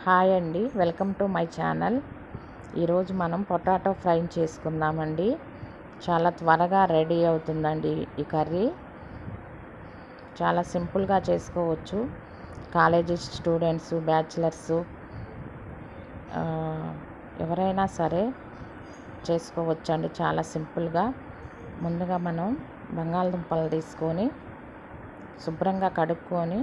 Hi అండి, welcome to my channel. ఈరోజు మనం పొటాటో ఫ్రై చేసుకుందామండి. చాలా త్వరగా రెడీ అవుతుందండి ఈ కర్రీ. చాలా సింపుల్గా చేసుకోవచ్చు. కాలేజీ స్టూడెంట్స్, బ్యాచిలర్స్ ఎవరైనా సరే చేసుకోవచ్చండి చాలా సింపుల్గా. ముందుగా మనం బంగాళదుంపలు తీసుకొని శుభ్రంగా కడుక్కొని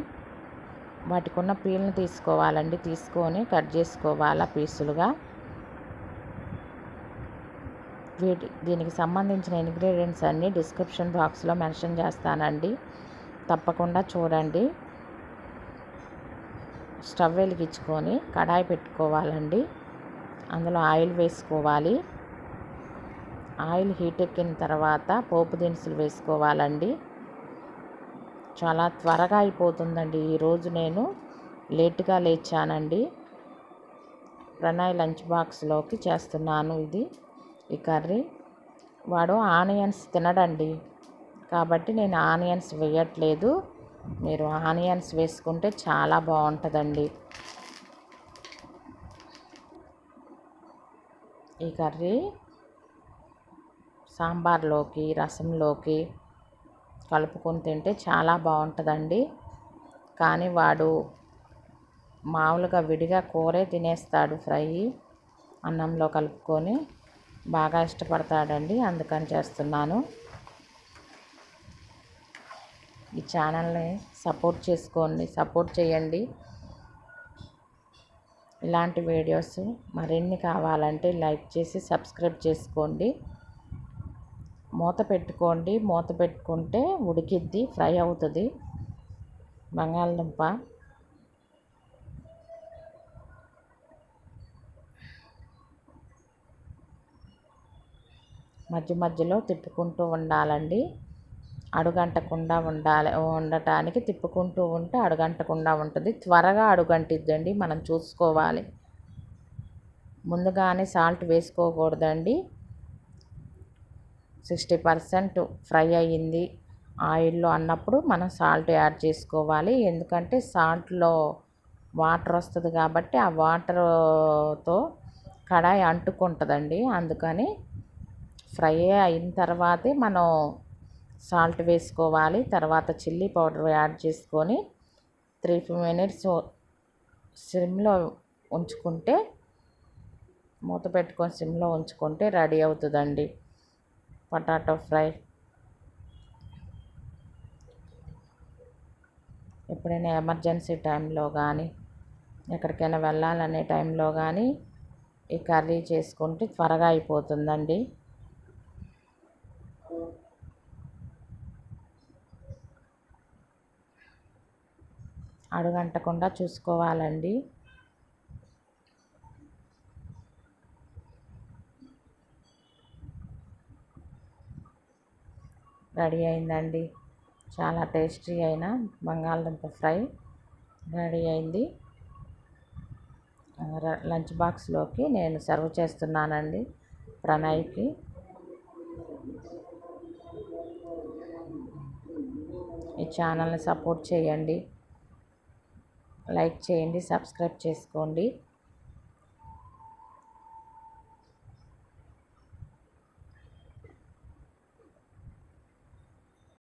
వాటికి ఉన్న పీల్ని తీసుకోవాలండి. తీసుకొని కట్ చేసుకోవాలా పీసులుగా. దీనికి సంబంధించిన ఇంగ్రీడియంట్స్ అన్నీ డిస్క్రిప్షన్ బాక్స్లో మెన్షన్ చేస్తానండి, తప్పకుండా చూడండి. స్టవ్ వెలిగించుకొని కడాయి పెట్టుకోవాలండి. అందులో ఆయిల్ వేసుకోవాలి. ఆయిల్ హీట్ ఎక్కిన తర్వాత పోపు దినుసులు వేసుకోవాలండి. చాలా త్వరగా అయిపోతుందండి. ఈరోజు నేను లేట్గా లేచానండి. ప్రణయ్ లంచ్ బాక్స్లోకి చేస్తున్నాను ఈ కర్రీ. వాడు ఆనియన్స్ తినడండి, కాబట్టి నేను ఆనియన్స్ వేయట్లేదు. మీరు ఆనియన్స్ వేసుకుంటే చాలా బాగుంటుందండి ఈ కర్రీ. సాంబార్లోకి, రసంలోకి కలుపుకొని తింటే చాలా బాగుంటుందండి. కానీ వాడు మామూలుగా విడిగా కూరే తినేస్తాడు, ఫ్రై అన్నంలో కలుపుకొని బాగా ఇష్టపడతాడండి. అందుకని చేస్తున్నాను. ఈ ఛానల్ని సపోర్ట్ చేయండి. ఇలాంటి వీడియోస్ మరిన్ని కావాలంటే లైక్ చేసి సబ్స్క్రైబ్ చేసుకోండి. మూత పెట్టుకుంటే ఉడికిద్ది, ఫ్రై అవుతుంది బంగాళదుంప. మధ్యలో తిప్పుకుంటూ ఉండాలండి. అడుగంటకుండా ఉండటానికి తిప్పుకుంటూ ఉంటే అడుగంటకుండా ఉంటుంది. త్వరగా అడుగంటిద్దండి, మనం చూసుకోవాలి. ముందుగానే సాల్ట్ వేసుకోకూడదండి. 60% ఫ్రై అయ్యింది ఆయిల్లో అన్నప్పుడు మనం సాల్ట్ యాడ్ చేసుకోవాలి. ఎందుకంటే సాల్ట్లో వాటర్ వస్తుంది కాబట్టి ఆ వాటర్తో కడాయి అంటుకుంటుందండి. అందుకని ఫ్రై అయిన తర్వాతే మనం సాల్ట్ వేసుకోవాలి. తర్వాత చిల్లీ పౌడర్ యాడ్ చేసుకొని 3 minutes సిమ్లో ఉంచుకుంటే, మూత పెట్టుకొని సిమ్లో ఉంచుకుంటే రెడీ అవుతుందండి పొటాటో ఫ్రై. ఎప్పుడైనా ఎమర్జెన్సీ టైంలో కానీ, ఎక్కడికైనా వెళ్ళాలనే టైంలో కానీ ఈ కర్రీ చేసుకుంటే త్వరగా అయిపోతుందండి. అడుగంటకుండా చూసుకోవాలండి. రెడీ అయిందండి. చాలా టేస్టీ అయిన బంగాళదుంప ఫ్రై రెడీ అయింది. లంచ్ బాక్స్లోకి నేను సర్వ్ చేస్తున్నానండి ప్రణయ్కి. ఈ ఛానల్ని సపోర్ట్ చేయండి, లైక్ చేయండి, సబ్స్క్రైబ్ చేసుకోండి.